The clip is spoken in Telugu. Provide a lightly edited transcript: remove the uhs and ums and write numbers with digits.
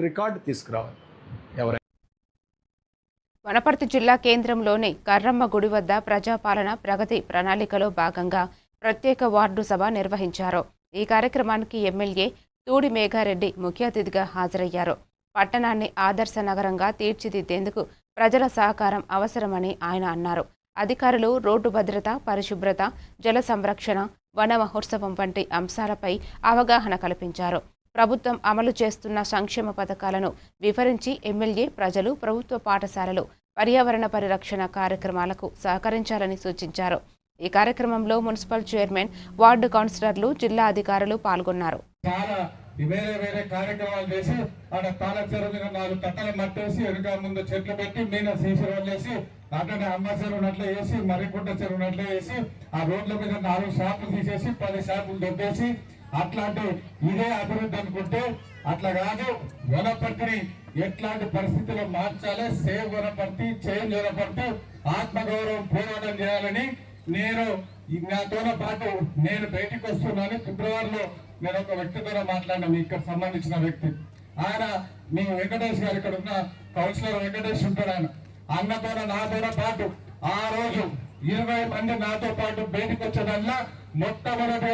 రికార్డు తీసుకురావాలి. ఎవరైనా వనపర్తి జిల్లా కేంద్రంలోని కర్రమ్మ గుడి వద్ద ప్రజాపాలన ప్రగతి ప్రణాళికలో భాగంగా ప్రత్యేక వార్డు సభ నిర్వహించారు. ఈ కార్యక్రమానికి ఎమ్మెల్యే తూడి మేఘారెడ్డి ముఖ్య అతిథిగా హాజరయ్యారు. పట్టణాన్ని ఆదర్శ నగరంగా తీర్చిదిద్దేందుకు ప్రజల సహకారం అవసరమని ఆయన అన్నారు. అధికారులు రోడ్డు భద్రత, పరిశుభ్రత, జల సంరక్షణ, వన మహోత్సవం వంటి అంశాలపై అవగాహన కల్పించారు. ప్రభుత్వం అమలు చేస్తున్న సంక్షేమ పథకాలను వివరించి ఎమ్మెల్యే ప్రజలు, ప్రభుత్వ పాఠశాలలు పర్యావరణ పరిరక్షణ కార్యక్రమాలకు సహకరించాలని సూచించారు. ఈ కార్యక్రమంలో మున్సిపల్ చైర్మన్, వార్డు కౌన్సిలర్లు, జిల్లా అధికారులు పాల్గొన్నారు. వేరే వేరే కార్యక్రమాలు చేసి ఆడ తాళచెరు మీద 4 కట్టలు మట్టేసి వెనుక ముందు చెట్లు పెట్టి మీద శ్రీశైలం చేసి అట్లనే అమ్మ చెరువునట్లు వేసి మర్రిపుట్ట చెరువునట్లు వేసి ఆ రోడ్ల మీద 4 షాపులు తీసేసి 10 షాపులు దొబ్బేసి అట్లాంటి ఇదే అభివృద్ధి అనుకుంటే అట్లా కాదు. వనపర్తిని ఎట్లాంటి పరిస్థితుల్లో మార్చాలి, సేవ్ వనపర్తి, చేంజ్ వనపర్తి, ఆత్మగౌరవం పోరాటం చేయాలని నాతో పాటు నేను బయటికి వస్తున్నాను. ఫిబ్రవరిలో నేను ఒక వ్యక్తితో మాట్లాడినా, ఇక్కడ సంబంధించిన వ్యక్తి. ఆయన మీ వెంకటేష్ గారు, ఇక్కడ ఉన్న కౌన్సిలర్ వెంకటేష్ ఉంటాడు. ఆయన అన్నతో నాతో పాటు ఆ రోజు 20 మంది నాతో పాటు బయటికి వచ్చేదల్లా మొట్టమొదటి